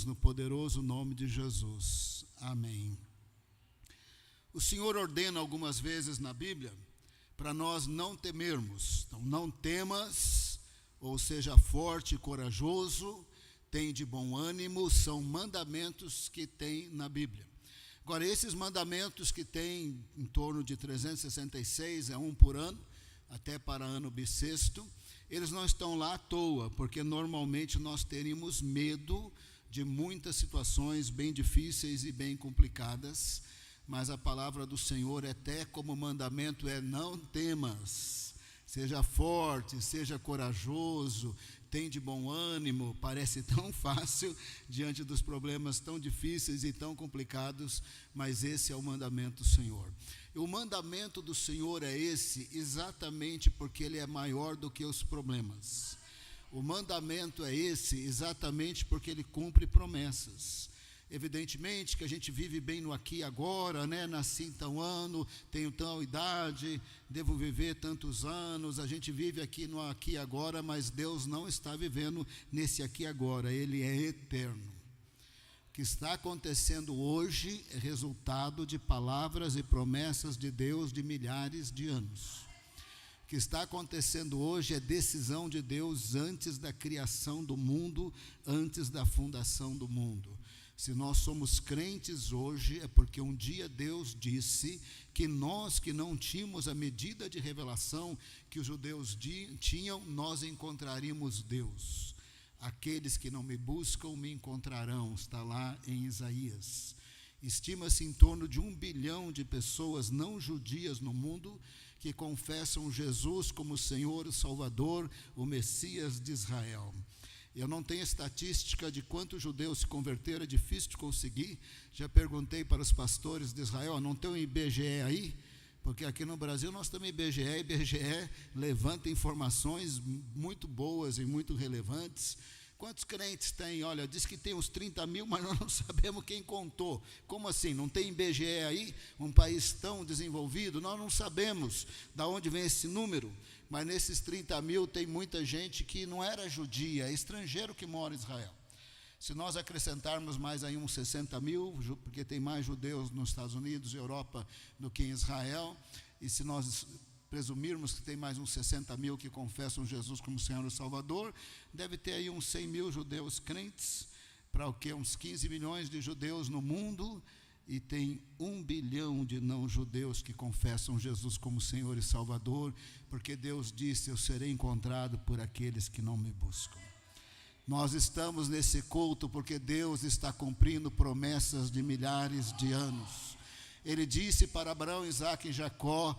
No poderoso nome de Jesus. Amém. O Senhor ordena algumas vezes na Bíblia para nós não temermos. Então, não temas, ou seja forte e corajoso, tem de bom ânimo, são mandamentos que tem na Bíblia. Agora, esses mandamentos que tem em torno de 366, é um por ano, até para ano bissexto, eles não estão lá à toa, porque normalmente nós teríamos medo de muitas situações bem difíceis e bem complicadas, mas a palavra do Senhor, até como mandamento, é: não temas, seja forte, seja corajoso, tem de bom ânimo. Parece tão fácil diante dos problemas tão difíceis e tão complicados, mas esse é o mandamento do Senhor. E o mandamento do Senhor é esse exatamente porque ele é maior do que os problemas. O mandamento é esse exatamente porque ele cumpre promessas. Evidentemente que a gente vive bem no aqui e agora, né? Nasci em tal ano, tenho tal idade, devo viver tantos anos. A gente vive aqui no aqui e agora, mas Deus não está vivendo nesse aqui e agora, Ele é eterno. O que está acontecendo hoje é resultado de palavras e promessas de Deus de milhares de anos. O que está acontecendo hoje é decisão de Deus antes da criação do mundo, antes da fundação do mundo. Se nós somos crentes hoje, é porque um dia Deus disse que nós que não tínhamos a medida de revelação que os judeus tinham, nós encontraríamos Deus. Aqueles que não me buscam me encontrarão, está lá em Isaías. Estima-se em torno de 1 bilhão de pessoas não judias no mundo que confessam Jesus como Senhor e Salvador, o Messias de Israel. Eu não tenho estatística de quantos judeus se converteram, é difícil de conseguir. Já perguntei para os pastores de Israel: não tem um IBGE aí? Porque aqui no Brasil nós temos IBGE levanta informações muito boas e muito relevantes. Quantos crentes tem? Olha, diz que tem uns 30 mil, mas nós não sabemos quem contou. Como assim? Não tem IBGE aí? Um país tão desenvolvido? Nós não sabemos de onde vem esse número. Mas nesses 30 mil tem muita gente que não era judia, é estrangeiro que mora em Israel. Se nós acrescentarmos mais aí uns 60 mil, porque tem mais judeus nos Estados Unidos e Europa do que em Israel, e se nós presumirmos que tem mais uns 60 mil que confessam Jesus como Senhor e Salvador, deve ter aí uns 100 mil judeus crentes, para o que? Uns 15 milhões de judeus no mundo, e tem 1 bilhão de não-judeus que confessam Jesus como Senhor e Salvador, porque Deus disse: eu serei encontrado por aqueles que não me buscam. Nós estamos nesse culto porque Deus está cumprindo promessas de milhares de anos. Ele disse para Abraão, Isaque e Jacó,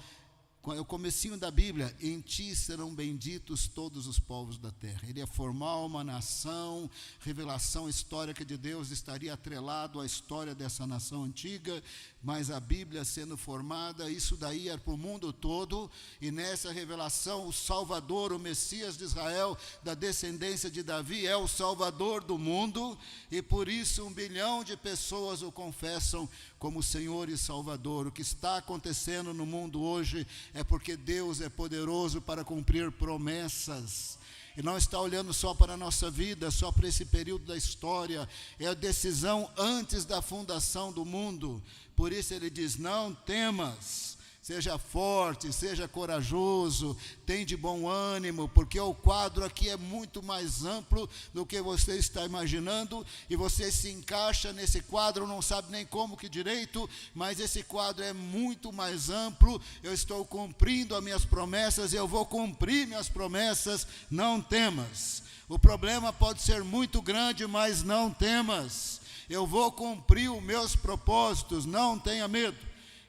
o comecinho da Bíblia: em ti serão benditos todos os povos da terra. Ele ia formar uma nação, revelação histórica de Deus estaria atrelado à história dessa nação antiga, mas a Bíblia sendo formada, isso daí era para o mundo todo, e nessa revelação o Salvador, o Messias de Israel, da descendência de Davi, é o Salvador do mundo, e por isso 1 bilhão de pessoas o confessam como Senhor e Salvador. O que está acontecendo no mundo hoje é porque Deus é poderoso para cumprir promessas. E não está olhando só para a nossa vida, só para esse período da história. É a decisão antes da fundação do mundo. Por isso ele diz: não temas, seja forte, seja corajoso, tem de bom ânimo, porque o quadro aqui é muito mais amplo do que você está imaginando, e você se encaixa nesse quadro, não sabe nem como que direito, mas esse quadro é muito mais amplo. Eu estou cumprindo as minhas promessas, eu vou cumprir minhas promessas, não temas. O problema pode ser muito grande, mas não temas. Eu vou cumprir os meus propósitos, não tenha medo.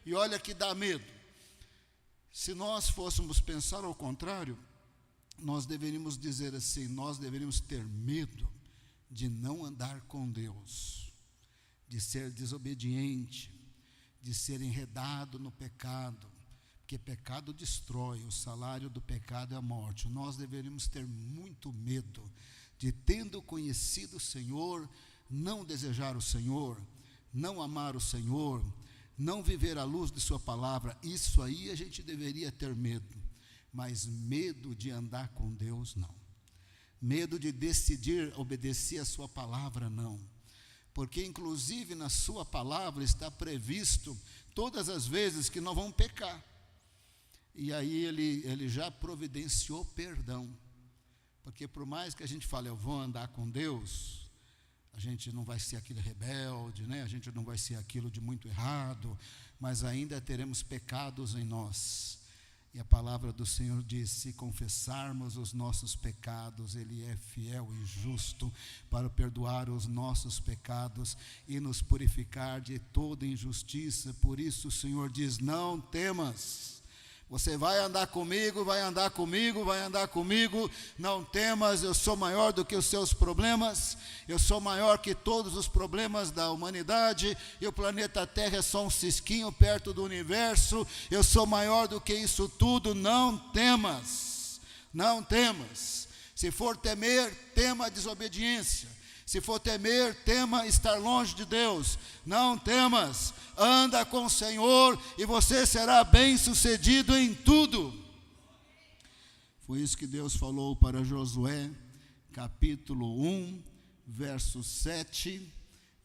E olha que dá medo. Se nós fôssemos pensar ao contrário, nós deveríamos dizer assim: nós deveríamos ter medo de não andar com Deus, de ser desobediente, de ser enredado no pecado, porque pecado destrói, o salário do pecado é a morte. Nós deveríamos ter muito medo de, tendo conhecido o Senhor, não desejar o Senhor, não amar o Senhor, não viver à luz de sua palavra. Isso aí a gente deveria ter medo, mas medo de andar com Deus, não. Medo de decidir obedecer a sua palavra, não. porque inclusive na sua palavra está previsto todas as vezes que nós vamos pecar. E aí ele já providenciou perdão. Porque por mais que a gente fale, eu vou andar com Deus, a gente não vai ser aquele rebelde, né? A gente não vai ser aquilo de muito errado, mas ainda teremos pecados em nós. E a palavra do Senhor diz, se confessarmos os nossos pecados, Ele é fiel e justo para perdoar os nossos pecados e nos purificar de toda injustiça. Por isso o Senhor diz, não temas. Você vai andar comigo, vai andar comigo, vai andar comigo. Não temas, eu sou maior do que os seus problemas. Eu sou maior que todos os problemas da humanidade. E o planeta Terra é só um cisquinho perto do universo. Eu sou maior do que isso tudo. Não temas, não temas. Se for temer, tema a desobediência. Se for temer, tema estar longe de Deus. Não temas, anda com o Senhor e você será bem-sucedido em tudo. Foi isso que Deus falou para Josué, capítulo 1, verso 7.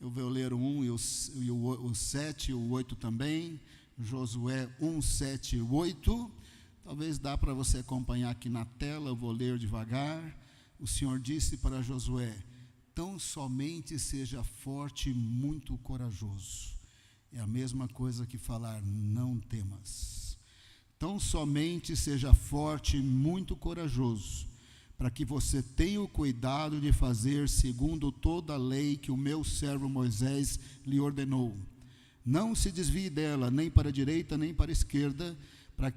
Eu vou ler o 1 e o 7 e o 8 também. Josué 1, 7 e 8. Talvez dá para você acompanhar aqui na tela, eu vou ler devagar. O Senhor disse para Josué, tão somente seja forte e muito corajoso. É a mesma coisa que falar, não temas. Tão somente seja forte e muito corajoso, para que você tenha o cuidado de fazer segundo toda a lei que o meu servo Moisés lhe ordenou. Não se desvie dela, nem para a direita, nem para a esquerda, para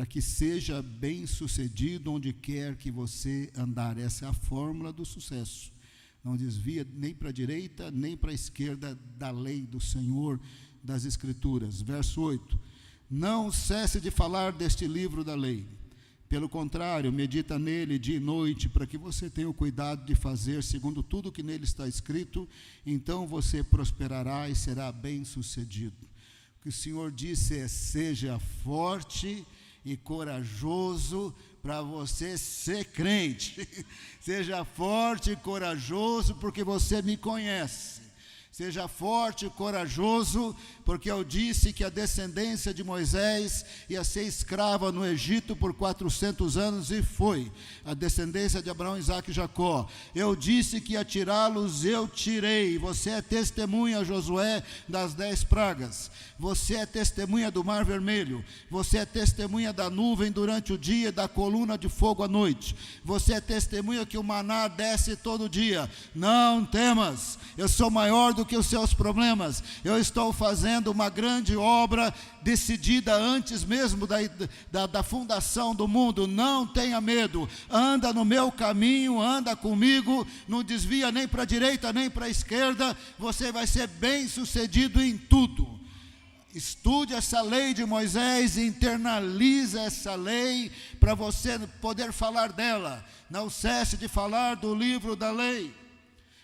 que seja bem sucedido onde quer que você andar. Essa é a fórmula do sucesso. Não desvia nem para a direita, nem para a esquerda da lei do Senhor, das Escrituras. Verso 8. Não cesse de falar deste livro da lei. Pelo contrário, medita nele dia e noite, para que você tenha o cuidado de fazer segundo tudo que nele está escrito. Então você prosperará e será bem sucedido. O que o Senhor disse é, seja forte e corajoso para você ser crente. Seja forte e corajoso porque você me conhece. Seja forte e corajoso, porque eu disse que a descendência de Moisés ia ser escrava no Egito por 400 anos, e foi. A descendência de Abraão, Isaque e Jacó. Eu disse que ia tirá-los, eu tirei. Você é testemunha, Josué, das 10 pragas. Você é testemunha do Mar Vermelho. Você é testemunha da nuvem durante o dia e da coluna de fogo à noite. Você é testemunha que o maná desce todo dia. Não temas, eu sou maior do que os seus problemas. Eu estou fazendo uma grande obra decidida antes mesmo da fundação do mundo. Não tenha medo, anda no meu caminho, anda comigo, não desvia nem para a direita nem para a esquerda, você vai ser bem sucedido em tudo. Estude essa lei de Moisés, internaliza essa lei para você poder falar dela. Não cesse de falar do livro da lei.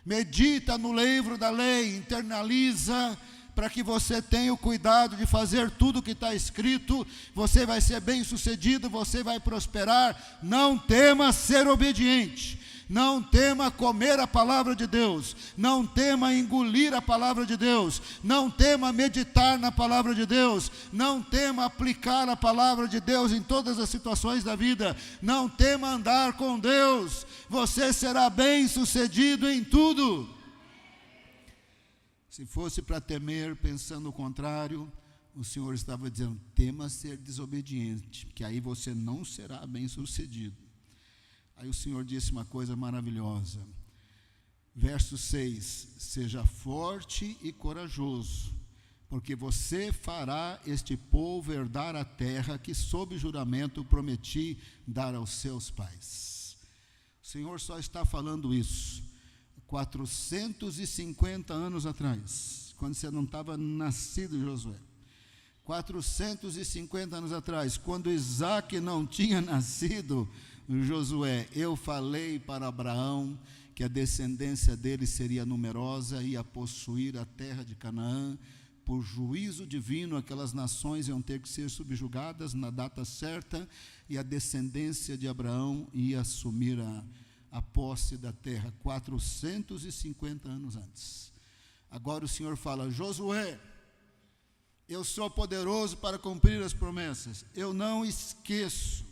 Medita no livro da lei, internaliza para que você tenha o cuidado de fazer tudo o que está escrito. Você vai ser bem sucedido, você vai prosperar. Não tema ser obediente. Não tema comer a palavra de Deus, não tema engolir a palavra de Deus, não tema meditar na palavra de Deus, não tema aplicar a palavra de Deus em todas as situações da vida, não tema andar com Deus, você será bem sucedido em tudo. Se fosse para temer, pensando o contrário, o Senhor estava dizendo, tema ser desobediente, que aí você não será bem sucedido. Aí o Senhor disse uma coisa maravilhosa. Verso 6, seja forte e corajoso, porque você fará este povo herdar a terra que sob juramento prometi dar aos seus pais. O Senhor só está falando isso 450 anos atrás, quando você não estava nascido, Josué. 450 anos atrás, quando Isaque não tinha nascido, Josué, eu falei para Abraão que a descendência dele seria numerosa, ia possuir a terra de Canaã. Por juízo divino, aquelas nações iam ter que ser subjugadas na data certa, e a descendência de Abraão ia assumir a posse da terra, 450 anos antes. Agora o Senhor fala: Josué, eu sou poderoso para cumprir as promessas, eu não esqueço.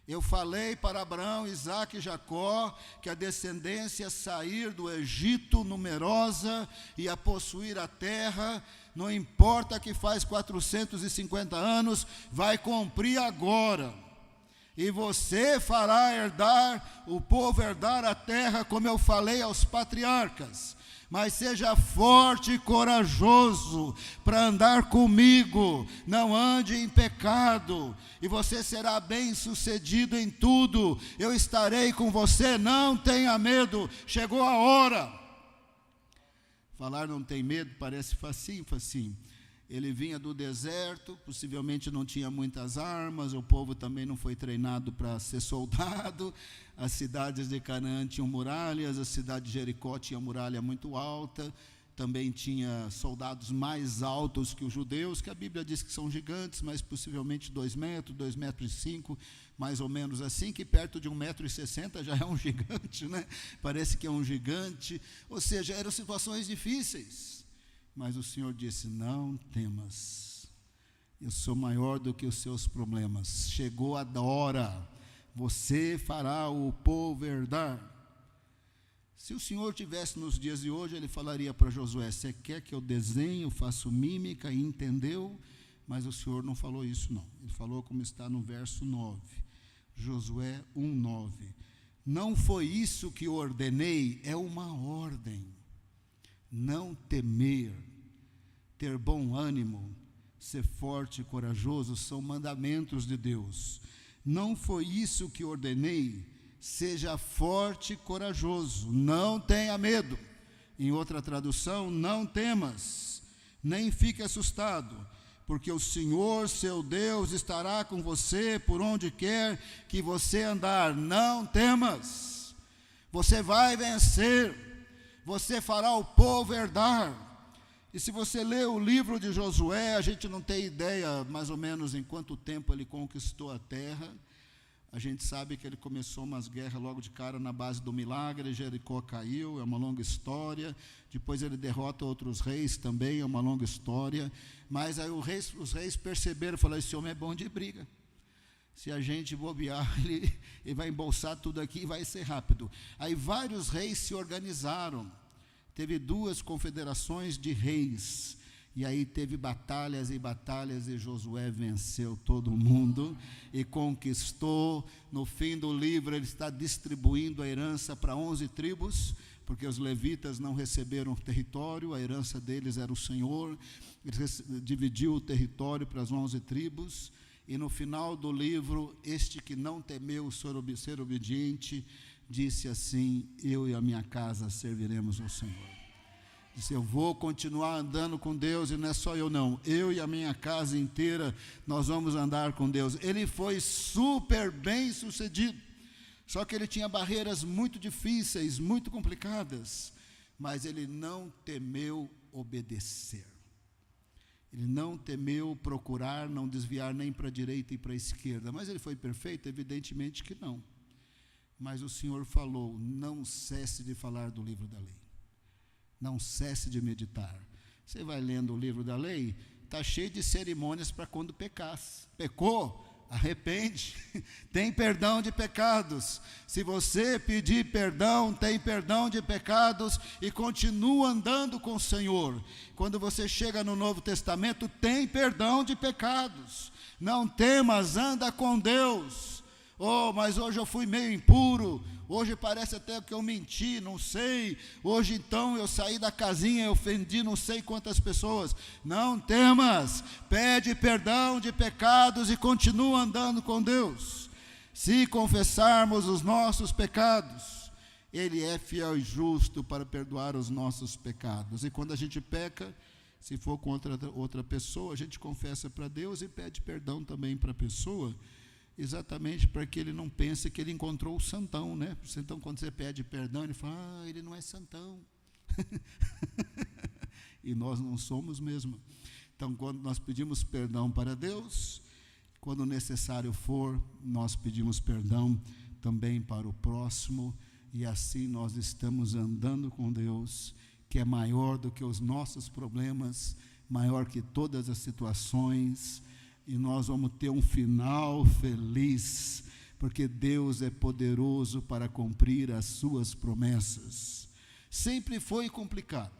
Eu falei para Abraão, Isaque e Jacó que a descendência ia sair do Egito numerosa e a possuir a terra, não importa que faz 450 anos, vai cumprir agora. E você fará herdar, o povo herdar a terra, como eu falei aos patriarcas. Mas seja forte e corajoso para andar comigo, não ande em pecado, e você será bem-sucedido em tudo. Eu estarei com você, não tenha medo, chegou a hora. Falar não tem medo parece facinho, facinho. Ele vinha do deserto, possivelmente não tinha muitas armas, o povo também não foi treinado para ser soldado. As cidades de Canaã tinham muralhas, a cidade de Jericó tinha muralha muito alta, também tinha soldados mais altos que os judeus, que a Bíblia diz que são gigantes, mas possivelmente 2 metros, 2,5 metros, mais ou menos assim, que perto de 1,60 metros já é um gigante, né? Parece que é um gigante, ou seja, eram situações difíceis. Mas o Senhor disse: não temas, eu sou maior do que os seus problemas. Chegou a hora, você fará o povo herdar. Se o Senhor tivesse nos dias de hoje, Ele falaria para Josué: você quer que eu desenhe, faço mímica, e entendeu? Mas o Senhor não falou isso não. Ele falou como está no verso 9, Josué 1:9. Não foi isso que ordenei, é uma ordem. Não temer, ter bom ânimo, ser forte e corajoso, são mandamentos de Deus. Não foi isso que ordenei, seja forte e corajoso, não tenha medo. Em outra tradução, não temas, nem fique assustado, porque o Senhor, seu Deus, estará com você por onde quer que você andar. Não temas, você vai vencer. Você fará o povo herdar. E se você lê o livro de Josué, a gente não tem ideia mais ou menos em quanto tempo ele conquistou a terra. A gente sabe que ele começou umas guerras logo de cara na base do milagre, Jericó caiu, é uma longa história. Depois ele derrota outros reis também, é uma longa história. Mas aí os reis perceberam e falaram: esse homem é bom de briga. Se a gente bobear, ele vai embolsar tudo aqui e vai ser rápido. Aí vários reis se organizaram. Teve 2 confederações de reis. E aí teve batalhas e batalhas, e Josué venceu todo mundo e conquistou. No fim do livro, ele está distribuindo a herança para 11 tribos, porque os levitas não receberam o território, a herança deles era o Senhor. Ele dividiu o território para as 11 tribos. E no final do livro, este que não temeu ser obediente, disse assim: eu e a minha casa serviremos ao Senhor. Disse: eu vou continuar andando com Deus, e não é só eu não, eu e a minha casa inteira, nós vamos andar com Deus. Ele foi super bem sucedido, só que ele tinha barreiras muito difíceis, muito complicadas, mas ele não temeu obedecer. Ele não temeu procurar, não desviar nem para a direita e para a esquerda. Mas ele foi perfeito? Evidentemente que não. Mas o Senhor falou: não cesse de falar do livro da lei. Não cesse de meditar. Você vai lendo o livro da lei, está cheio de cerimônias para quando pecasse. Pecou? Arrepende, tem perdão de pecados. Se você pedir perdão, tem perdão de pecados e continua andando com o Senhor. Quando você chega no Novo Testamento, tem perdão de pecados. Não temas, anda com Deus. Oh, mas hoje eu fui meio impuro, hoje parece até que eu menti, não sei. Hoje então eu saí da casinha e ofendi não sei quantas pessoas. Não temas, pede perdão de pecados e continua andando com Deus. Se confessarmos os nossos pecados, Ele é fiel e justo para perdoar os nossos pecados. E quando a gente peca, se for contra outra pessoa, a gente confessa para Deus e pede perdão também para a pessoa, exatamente para que ele não pense que ele encontrou o santão, né? Então, quando você pede perdão, ele fala: ele não é santão. E nós não somos mesmo. Então, quando nós pedimos perdão para Deus, quando necessário for, nós pedimos perdão também para o próximo. e assim nós estamos andando com Deus, que é maior do que os nossos problemas, maior que todas as situações, e nós vamos ter um final feliz, porque Deus é poderoso para cumprir as suas promessas. Sempre foi complicado.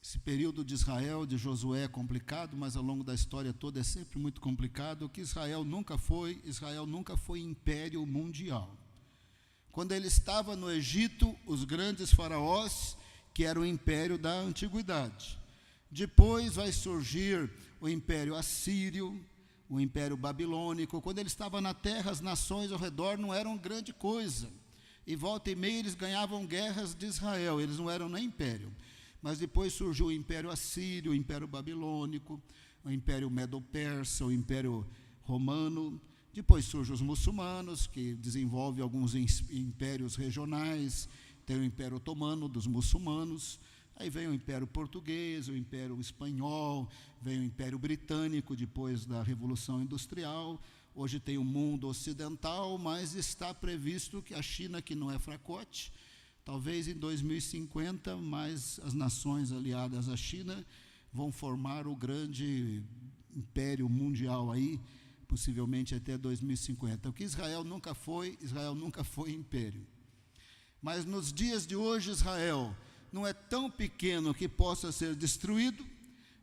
Esse período de Israel, de Josué é complicado, mas ao longo da história toda é sempre muito complicado. O que Israel nunca foi império mundial. Quando ele estava no Egito, os grandes faraós, que era o império da antiguidade. Depois vai surgir o império assírio, o império babilônico. Quando ele estava na terra, as nações ao redor não eram grande coisa. E volta e meia eles ganhavam guerras de Israel, eles não eram nem império. Mas depois surgiu o império assírio, o império babilônico, o império medo-persa, o império romano. Depois surgem os muçulmanos, que desenvolvem alguns impérios regionais. Tem o Império Otomano dos muçulmanos. Aí vem o Império Português, o Império Espanhol, vem o Império Britânico depois da Revolução Industrial. Hoje tem o mundo ocidental, mas está previsto que a China, que não é fracote, talvez em 2050, mais as nações aliadas à China vão formar o grande império mundial aí, possivelmente até 2050. O que Israel nunca foi império. Mas nos dias de hoje, Israel não é tão pequeno que possa ser destruído,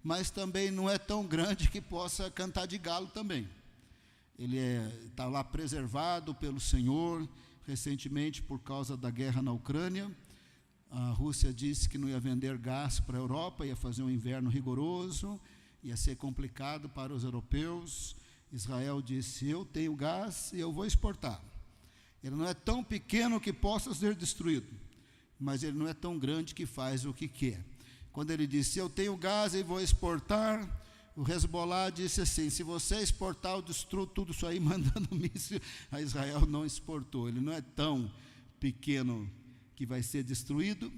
mas também não é tão grande que possa cantar de galo também. Ele está lá preservado pelo Senhor. Recentemente, por causa da guerra na Ucrânia, a Rússia disse que não ia vender gás para a Europa, ia fazer um inverno rigoroso, ia ser complicado para os europeus. Israel disse: eu tenho gás e eu vou exportar. Ele não é tão pequeno que possa ser destruído, mas ele não é tão grande que faz o que quer. Quando ele disse: eu tenho gás e vou exportar, o Hezbollah disse assim: se você exportar, eu destruo tudo isso aí, mandando míssil. A Israel não exportou. Ele não é tão pequeno que vai ser destruído,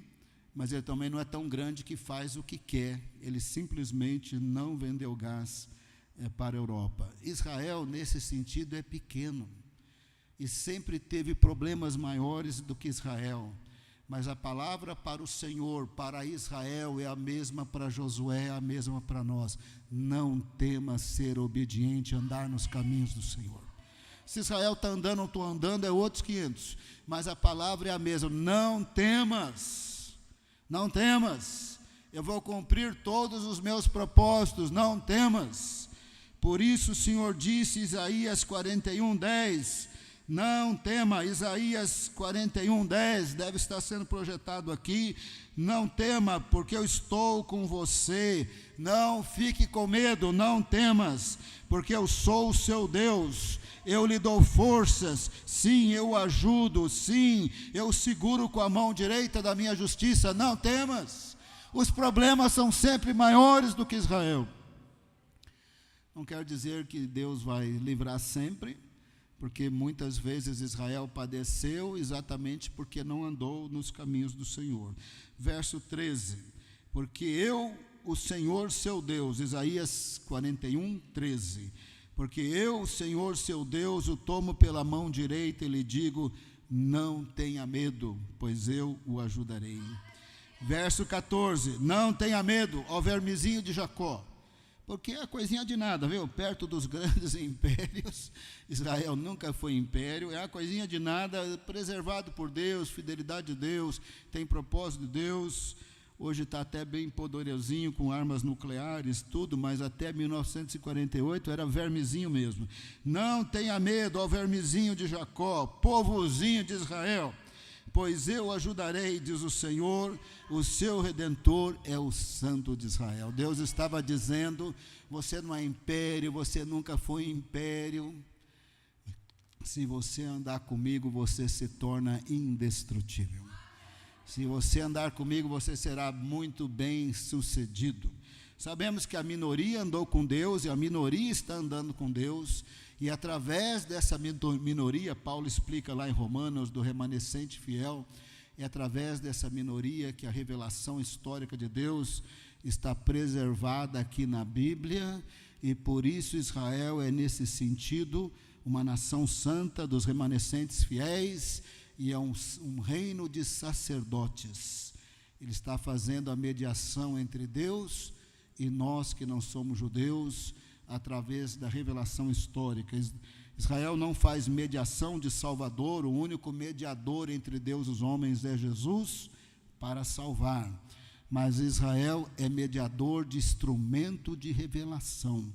mas ele também não é tão grande que faz o que quer. Ele simplesmente não vendeu gás para a Europa. Israel, nesse sentido, é pequeno, e sempre teve problemas maiores do que Israel. Mas a palavra para o Senhor, para Israel, é a mesma para Josué, é a mesma para nós: não temas ser obediente, andar nos caminhos do Senhor. Se Israel está andando ou estou andando, é outros 500, mas a palavra é a mesma: não temas, não temas, eu vou cumprir todos os meus propósitos, não temas. Por isso o Senhor disse, Isaías 41:10, não tema. Isaías 41:10 deve estar sendo projetado aqui. Não tema, porque eu estou com você. Não fique com medo, não temas, porque eu sou o seu Deus. Eu lhe dou forças, sim, eu o ajudo, sim, eu o seguro com a mão direita da minha justiça. Não temas. Os problemas são sempre maiores do que Israel. Não quer dizer que Deus vai livrar sempre, porque muitas vezes Israel padeceu exatamente porque não andou nos caminhos do Senhor. Verso 13: porque eu, o Senhor seu Deus, Isaías 41:13, porque eu, o Senhor seu Deus, o tomo pela mão direita e lhe digo: não tenha medo, pois eu o ajudarei. Verso 14: não tenha medo, ó vermezinho de Jacó, porque é coisinha de nada, viu? Perto dos grandes impérios, Israel nunca foi império, é uma coisinha de nada, preservado por Deus, fidelidade de Deus, tem propósito de Deus. Hoje está até bem poderosinho, com armas nucleares, tudo, mas até 1948 era vermezinho mesmo. Não tenha medo, ó vermezinho de Jacó, povozinho de Israel, pois eu ajudarei, diz o Senhor, o seu Redentor é o Santo de Israel. Deus estava dizendo: você não é império, você nunca foi império. Se você andar comigo, você se torna indestrutível. Se você andar comigo, você será muito bem sucedido. Sabemos que a minoria andou com Deus e a minoria está andando com Deus, e através dessa minoria, Paulo explica lá em Romanos, do remanescente fiel, é através dessa minoria que a revelação histórica de Deus está preservada aqui na Bíblia, e por isso Israel é, nesse sentido, uma nação santa dos remanescentes fiéis, e é um reino de sacerdotes. Ele está fazendo a mediação entre Deus e nós que não somos judeus, através da revelação histórica. Israel não faz mediação de Salvador, o único mediador entre Deus e os homens é Jesus para salvar. Mas Israel é mediador de instrumento de revelação.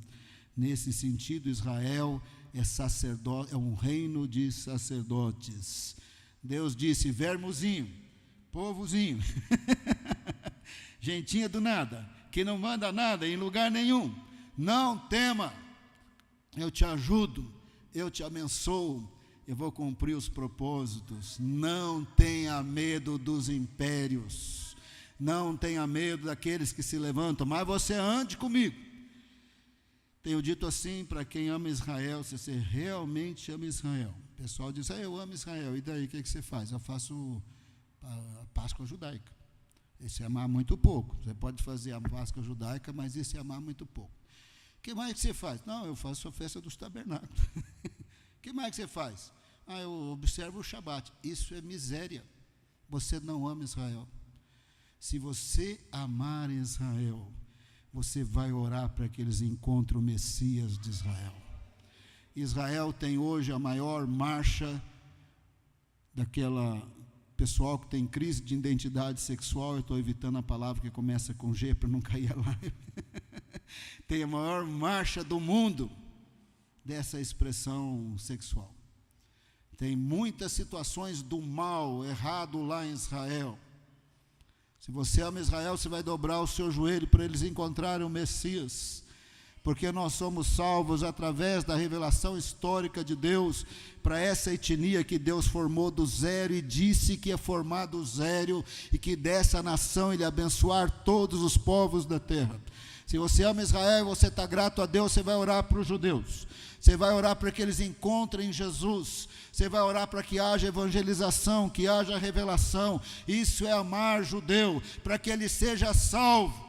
Nesse sentido, Israel é sacerdote, é um reino de sacerdotes. Deus disse: vermozinho, povozinho, gentinha do nada, que não manda nada em lugar nenhum, não tema, eu te ajudo, eu te abençoo, eu vou cumprir os propósitos. Não tenha medo dos impérios, não tenha medo daqueles que se levantam, mas você ande comigo. Tenho dito assim para quem ama Israel: se você realmente ama Israel. O pessoal diz: eu amo Israel, e daí o que você faz? Eu faço a Páscoa judaica. Esse é amar muito pouco. Você pode fazer a Páscoa judaica, mas esse é amar muito pouco. O que mais que você faz? Não, eu faço a festa dos tabernáculos. O que mais que você faz? Eu observo o Shabat. Isso é miséria. Você não ama Israel. Se você amar Israel, você vai orar para que eles encontrem o Messias de Israel. Israel tem hoje a maior marcha daquela pessoal que tem crise de identidade sexual. Eu estou evitando a palavra que começa com G para não cair a live. Tem a maior marcha do mundo dessa expressão sexual. Tem muitas situações do mal errado lá em Israel. Se você ama Israel, você vai dobrar o seu joelho para eles encontrarem o Messias, porque nós somos salvos através da revelação histórica de Deus para essa etnia que Deus formou do zero e disse que é formado do zero, e que dessa nação Ele abençoar todos os povos da terra. Se você ama Israel e você está grato a Deus, você vai orar para os judeus, você vai orar para que eles encontrem Jesus, você vai orar para que haja evangelização, que haja revelação. Isso é amar judeu, para que ele seja salvo.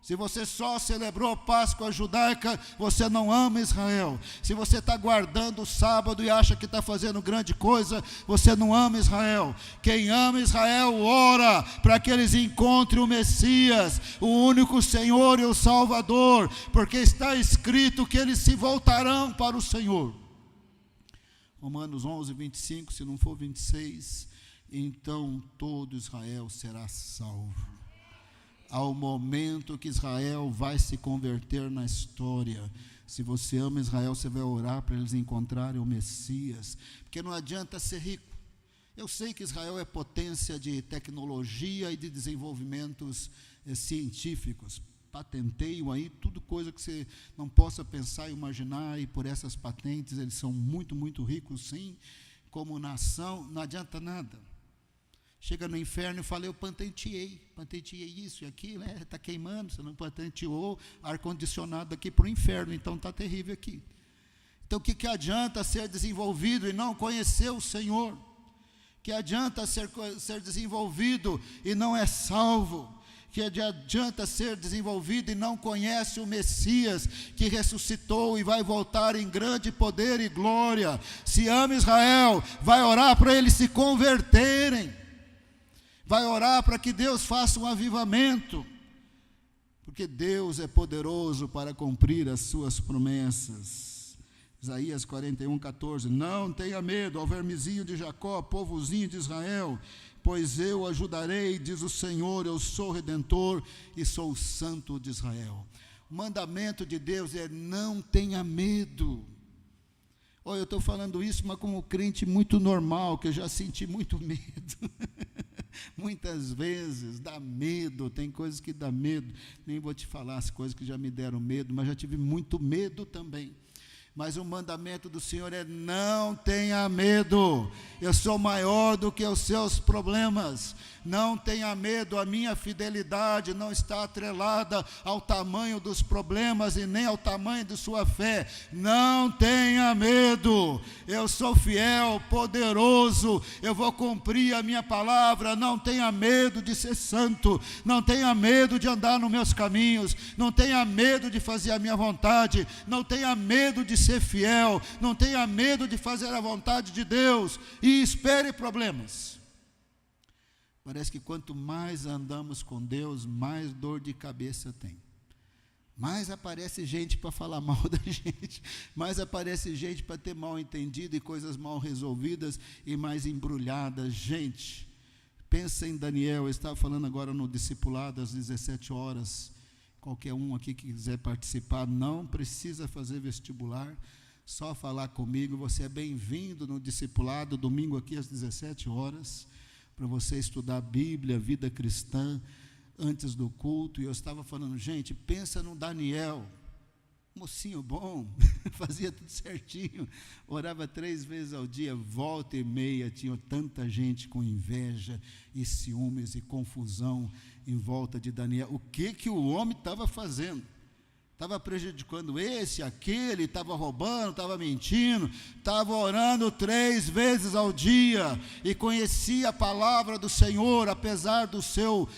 Se você só celebrou Páscoa judaica, você não ama Israel. Se você está guardando o sábado e acha que está fazendo grande coisa, você não ama Israel. Quem ama Israel ora para que eles encontrem o Messias, o único Senhor e o Salvador, porque está escrito que eles se voltarão para o Senhor. Romanos 11, 25, se não for 26, então todo Israel será salvo. Ao momento que Israel vai se converter na história. Se você ama Israel, você vai orar para eles encontrarem o Messias, porque não adianta ser rico. Eu sei que Israel é potência de tecnologia e de desenvolvimentos científicos, patenteiam aí tudo coisa que você não possa pensar e imaginar, e por essas patentes eles são muito, muito ricos, sim. Como nação, não adianta nada. Chega no inferno e fala: eu patenteei isso e aquilo, está queimando. Você não patenteou ar-condicionado aqui para o inferno, então está terrível aqui. Então o que adianta ser desenvolvido e não conhecer o Senhor? Que adianta ser desenvolvido e não é salvo? Que adianta ser desenvolvido e não conhece o Messias que ressuscitou e vai voltar em grande poder e glória? Se ama Israel, vai orar para eles se converterem. Vai orar para que Deus faça um avivamento, porque Deus é poderoso para cumprir as suas promessas. Isaías 41, 14, não tenha medo, ao vermezinho de Jacó, povozinho de Israel, pois eu ajudarei, diz o Senhor, eu sou redentor e sou o santo de Israel. O mandamento de Deus é: não tenha medo. Eu estou falando isso, mas como crente muito normal, que eu já senti muito medo. Muitas vezes dá medo, tem coisas que dá medo, nem vou te falar as coisas que já me deram medo, mas já tive muito medo também. Mas o mandamento do Senhor é: não tenha medo, eu sou maior do que os seus problemas, Não tenha medo, a minha fidelidade não está atrelada ao tamanho dos problemas e nem ao tamanho de sua fé. Não tenha medo, eu sou fiel, poderoso, eu vou cumprir a minha palavra. Não tenha medo de ser santo, não tenha medo de andar nos meus caminhos, não tenha medo de fazer a minha vontade, não tenha medo de ser fiel, não tenha medo de fazer a vontade de Deus e espere problemas. Parece que quanto mais andamos com Deus, mais dor de cabeça tem. Mais aparece gente para falar mal da gente, mais aparece gente para ter mal entendido e coisas mal resolvidas e mais embrulhadas. Gente, pensa em Daniel. Eu estava falando agora no discipulado às 17 horas. Qualquer um aqui que quiser participar, não precisa fazer vestibular, só falar comigo. Você é bem-vindo no discipulado, domingo aqui às 17 horas, para você estudar a Bíblia, vida cristã, antes do culto. E eu estava falando, gente, pensa no Daniel, mocinho bom, fazia tudo certinho, orava 3 vezes ao dia, volta e meia, tinha tanta gente com inveja e ciúmes e confusão em volta de Daniel. O que o homem estava fazendo? Estava prejudicando esse, aquele, estava roubando, estava mentindo, estava orando 3 vezes ao dia e conhecia a palavra do Senhor, apesar do seu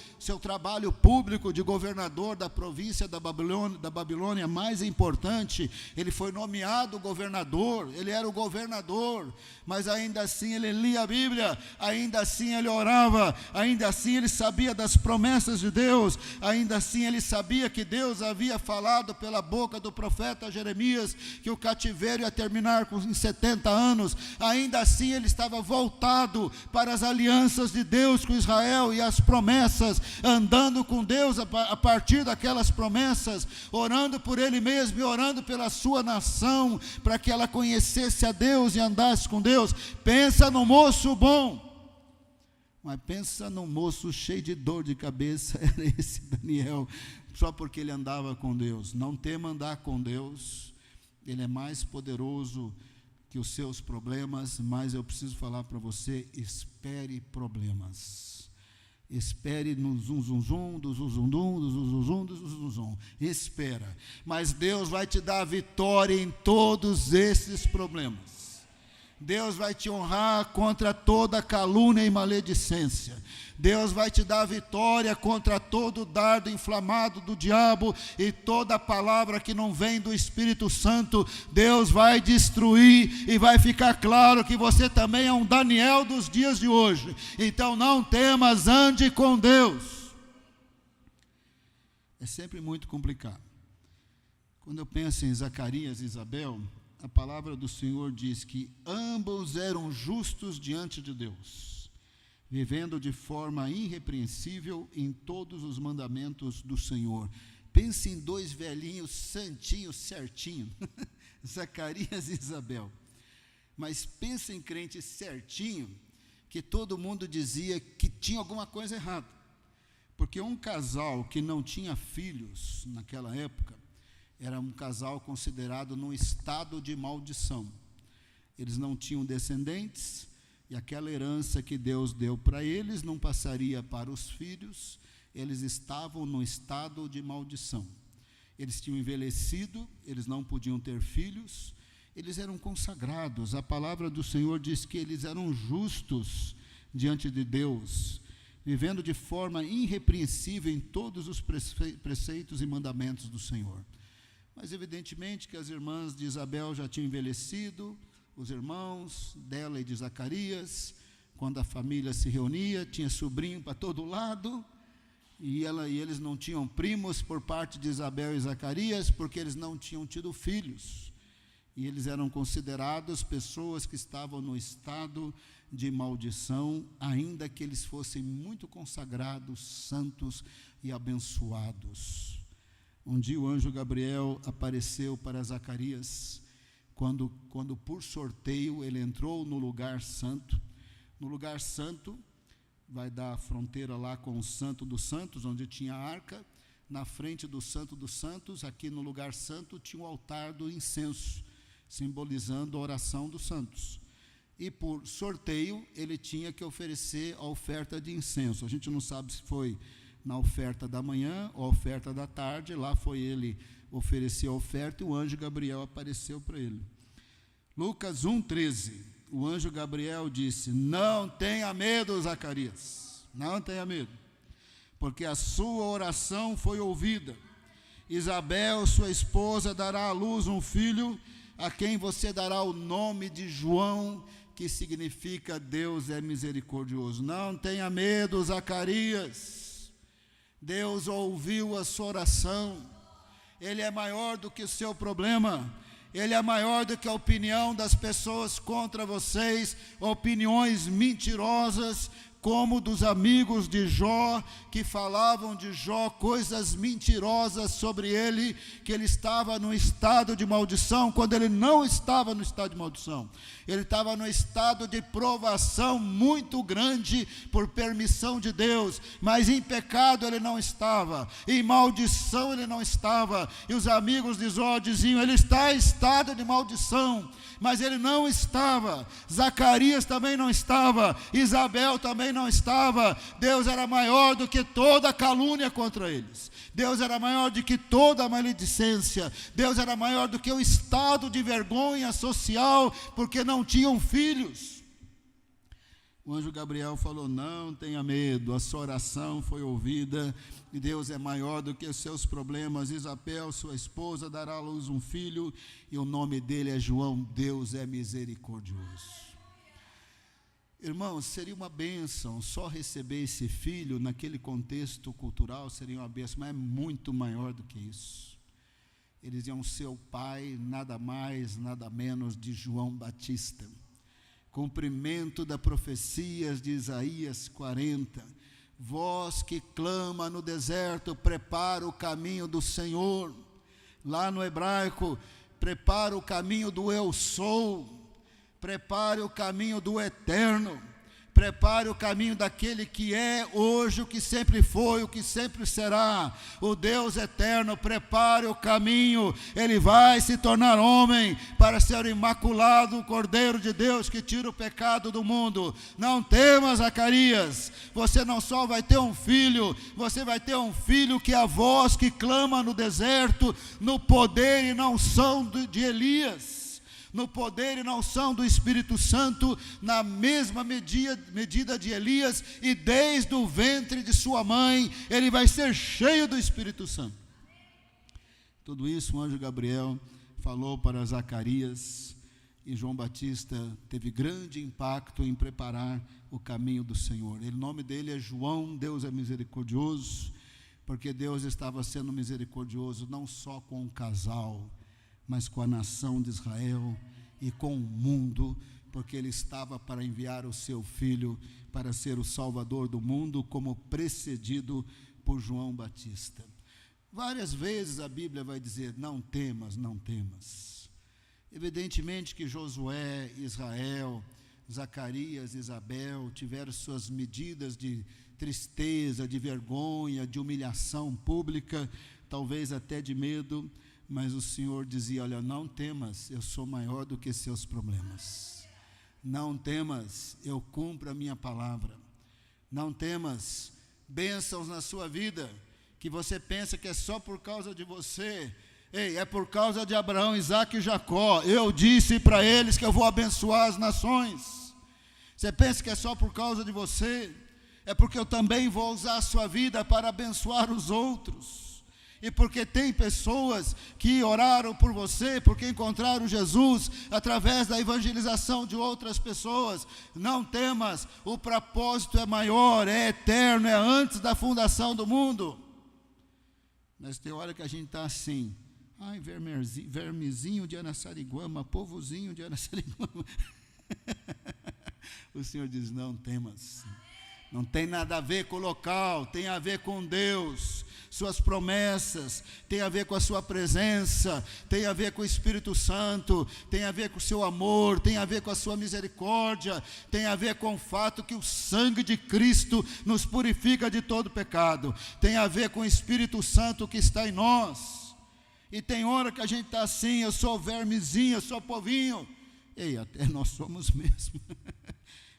trabalho público de governador da província da Babilônia mais importante. Ele foi nomeado governador, ele era o governador, mas ainda assim ele lia a Bíblia, ainda assim ele orava, ainda assim ele sabia das promessas de Deus, ainda assim ele sabia que Deus havia falado pela boca do profeta Jeremias que o cativeiro ia terminar em 70 anos. Ainda assim ele estava voltado para as alianças de Deus com Israel e as promessas, andando com Deus a partir daquelas promessas, orando por ele mesmo e orando pela sua nação, para que ela conhecesse a Deus e andasse com Deus. Pensa no moço bom, mas pensa no moço cheio de dor de cabeça. Era esse Daniel, só porque ele andava com Deus. Não tema andar com Deus, ele é mais poderoso que os seus problemas. Mas eu preciso falar para você, espere problemas. Espere no zum zum zum, do zum zum dum, do zum zum zum, do zum zum zum. Espera, mas Deus vai te dar vitória em todos esses problemas. Deus vai te honrar contra toda calúnia e maledicência. Deus vai te dar vitória contra todo dardo inflamado do diabo e toda palavra que não vem do Espírito Santo. Deus vai destruir e vai ficar claro que você também é um Daniel dos dias de hoje. Então não temas, ande com Deus. É sempre muito complicado. Quando eu penso em Zacarias e Isabel, a palavra do Senhor diz que ambos eram justos diante de Deus, vivendo de forma irrepreensível em todos os mandamentos do Senhor. Pense em 2 velhinhos santinhos, certinho, Zacarias e Isabel. Mas pense em crente certinho, que todo mundo dizia que tinha alguma coisa errada. Porque um casal que não tinha filhos naquela época, era um casal considerado num estado de maldição. Eles não tinham descendentes, e aquela herança que Deus deu para eles não passaria para os filhos. Eles estavam no estado de maldição. Eles tinham envelhecido, eles não podiam ter filhos, eles eram consagrados. A palavra do Senhor diz que eles eram justos diante de Deus, vivendo de forma irrepreensível em todos os preceitos e mandamentos do Senhor. Mas evidentemente que as irmãs de Isabel já tinham envelhecido, os irmãos dela e de Zacarias, quando a família se reunia, tinha sobrinho para todo lado, e eles não tinham primos por parte de Isabel e Zacarias, porque eles não tinham tido filhos, e eles eram considerados pessoas que estavam no estado de maldição, ainda que eles fossem muito consagrados, santos e abençoados. Um dia o anjo Gabriel apareceu para Zacarias, quando por sorteio ele entrou no lugar santo. No lugar santo, vai dar a fronteira lá com o Santo dos Santos, onde tinha a arca. Na frente do Santo dos Santos, aqui no lugar santo, tinha o altar do incenso, simbolizando a oração dos santos. e por sorteio ele tinha que oferecer a oferta de incenso. A gente não sabe se foi na oferta da manhã ou a oferta da tarde. Lá foi ele oferecer a oferta e o anjo Gabriel apareceu para ele. Lucas 1,13, o anjo Gabriel disse: não tenha medo, Zacarias, não tenha medo, porque a sua oração foi ouvida. Isabel, sua esposa, dará à luz um filho, a quem você dará o nome de João, que significa Deus é misericordioso. Não tenha medo, Zacarias, Deus ouviu a sua oração. Ele é maior do que o seu problema, ele é maior do que a opinião das pessoas contra vocês, opiniões mentirosas, como dos amigos de Jó, que falavam de Jó coisas mentirosas sobre ele, que ele estava no estado de maldição, quando ele não estava no estado de maldição. Ele estava no estado de provação muito grande, por permissão de Deus, mas em pecado ele não estava, em maldição ele não estava, e os amigos de Jó diziam: ele está em estado de maldição, mas ele não estava. Zacarias também não estava, Isabel também não estava. Deus era maior do que toda a calúnia contra eles, Deus era maior do que toda a maledicência, Deus era maior do que o estado de vergonha social, porque não tinham filhos. O anjo Gabriel falou: não tenha medo, a sua oração foi ouvida, e Deus é maior do que os seus problemas. Isabel, sua esposa, dará à luz um filho, e o nome dele é João. Deus é misericordioso. Irmãos, seria uma bênção só receber esse filho, naquele contexto cultural seria uma bênção, mas é muito maior do que isso. Eles iam ser o pai, nada mais, nada menos, de João Batista. Cumprimento das profecias de Isaías 40. Voz que clama no deserto, prepara o caminho do Senhor. Lá no hebraico, prepara o caminho do eu sou. Prepare o caminho do eterno, prepare o caminho daquele que é hoje, o que sempre foi, o que sempre será, o Deus eterno. Prepare o caminho, ele vai se tornar homem para ser o imaculado Cordeiro de Deus que tira o pecado do mundo. Não temas, Zacarias, você não só vai ter um filho, você vai ter um filho que é a voz que clama no deserto, no poder e na unção de Elias, no poder e na unção do Espírito Santo, na mesma medida de Elias, e desde o ventre de sua mãe, ele vai ser cheio do Espírito Santo. Tudo isso o anjo Gabriel falou para Zacarias, e João Batista teve grande impacto em preparar o caminho do Senhor. O nome dele é João. Deus é misericordioso, porque Deus estava sendo misericordioso não só com o casal, mas com a nação de Israel e com o mundo, porque ele estava para enviar o seu filho para ser o salvador do mundo, como precedido por João Batista. Várias vezes a Bíblia vai dizer: não temas, não temas. Evidentemente que Josué, Israel, Zacarias, Isabel tiveram suas medidas de tristeza, de vergonha, de humilhação pública, talvez até de medo, mas o Senhor dizia: olha, não temas, eu sou maior do que seus problemas. Não temas, eu cumpro a minha palavra. Não temas, bênçãos na sua vida, que você pensa que é só por causa de você. Ei, é por causa de Abraão, Isaque e Jacó. Eu disse para eles que eu vou abençoar as nações. Você pensa que é só por causa de você? É porque eu também vou usar a sua vida para abençoar os outros. E porque tem pessoas que oraram por você, porque encontraram Jesus através da evangelização de outras pessoas. Não temas, o propósito é maior, é eterno, é antes da fundação do mundo. Mas tem hora que a gente está assim: ai, vermezinho de Araçariguama, povozinho de Araçariguama. O Senhor diz: não temas. Não tem nada a ver com o local, tem a ver com Deus, suas promessas, tem a ver com a sua presença, tem a ver com o Espírito Santo, tem a ver com o seu amor, tem a ver com a sua misericórdia, tem a ver com o fato que o sangue de Cristo nos purifica de todo pecado, tem a ver com o Espírito Santo que está em nós. E tem hora que a gente está assim: eu sou vermezinho, eu sou povinho. Ei, até nós somos mesmo.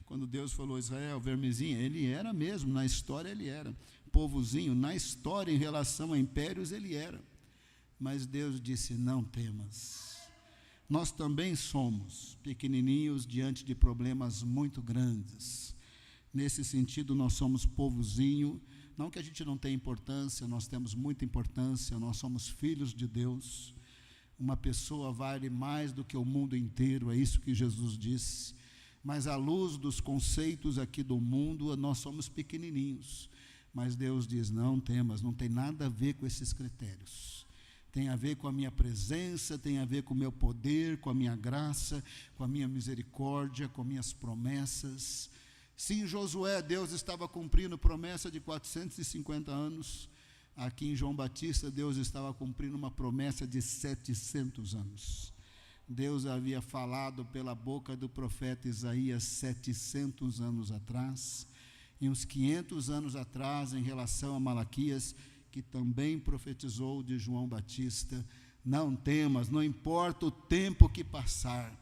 Quando Deus falou Israel, vermezinho, ele era mesmo, na história ele era. Povozinho, na história em relação a impérios ele era. Mas Deus disse, não temas. Nós também somos pequenininhos diante de problemas muito grandes. Nesse sentido, nós somos povozinho. Não que a gente não tenha importância, nós temos muita importância, nós somos filhos de Deus. Uma pessoa vale mais do que o mundo inteiro, é isso que Jesus disse. Mas à luz dos conceitos aqui do mundo, nós somos pequenininhos. Mas Deus diz, não temas, não tem nada a ver com esses critérios. Tem a ver com a minha presença, tem a ver com o meu poder, com a minha graça, com a minha misericórdia, com minhas promessas. Sim, Josué, Deus estava cumprindo promessa de 450 anos. Aqui em João Batista, Deus estava cumprindo uma promessa de 700 anos. Deus havia falado pela boca do profeta Isaías 700 anos atrás, e uns 500 anos atrás, em relação a Malaquias, que também profetizou de João Batista. Não temas, não importa o tempo que passar,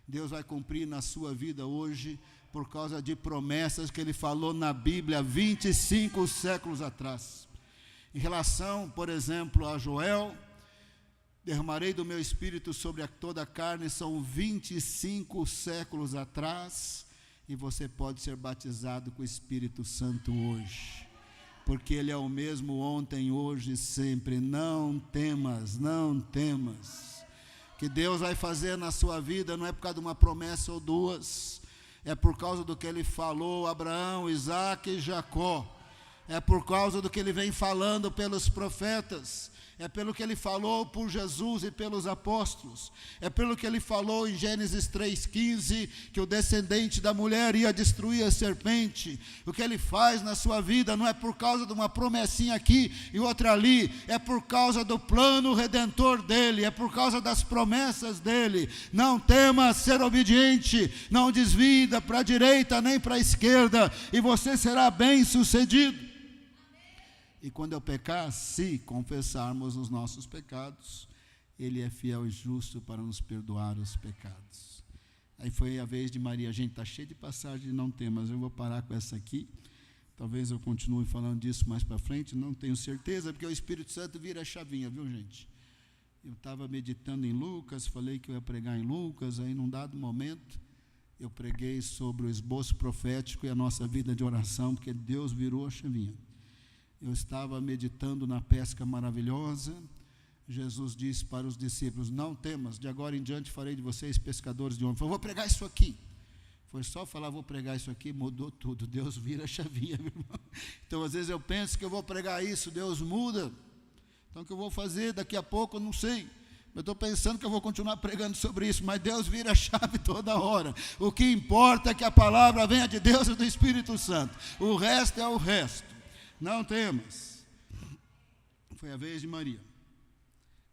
Deus vai cumprir na sua vida hoje, por causa de promessas que Ele falou na Bíblia 25 séculos atrás. Em relação, por exemplo, a Joel, derramarei do meu espírito sobre toda a carne, são 25 séculos atrás, e você pode ser batizado com o Espírito Santo hoje, porque Ele é o mesmo ontem, hoje e sempre. Não temas, não temas. O que Deus vai fazer na sua vida não é por causa de uma promessa ou duas, é por causa do que Ele falou a Abraão, Isaque e Jacó, é por causa do que Ele vem falando pelos profetas, é pelo que Ele falou por Jesus e pelos apóstolos, é pelo que Ele falou em Gênesis 3,15, que o descendente da mulher ia destruir a serpente. O que Ele faz na sua vida não é por causa de uma promessinha aqui e outra ali, é por causa do plano redentor dEle, é por causa das promessas dEle. Não temas, ser obediente, não desvie para a direita nem para a esquerda, e você será bem sucedido. E quando eu pecar, se confessarmos os nossos pecados, Ele é fiel e justo para nos perdoar os pecados. Aí foi a vez de Maria. Gente, está cheio de passagem, não tem, mas eu vou parar com essa aqui. Talvez eu continue falando disso mais para frente, não tenho certeza, porque o Espírito Santo vira a chavinha, viu, gente? Eu estava meditando em Lucas, falei que eu ia pregar em Lucas, aí num dado momento, eu preguei sobre o esboço profético e a nossa vida de oração, porque Deus virou a chavinha. Eu estava meditando na pesca maravilhosa. Jesus disse para os discípulos, não temas, de agora em diante farei de vocês pescadores de homens. Eu vou pregar isso aqui. Foi só falar, vou pregar isso aqui, mudou tudo. Deus vira a chavinha, meu irmão. Então, às vezes eu penso que eu vou pregar isso, Deus muda. Então, o que eu vou fazer daqui a pouco, eu não sei. Eu estou pensando que eu vou continuar pregando sobre isso, mas Deus vira a chave toda hora. O que importa é que a palavra venha de Deus e do Espírito Santo. O resto é o resto. Não temas. Foi a vez de Maria.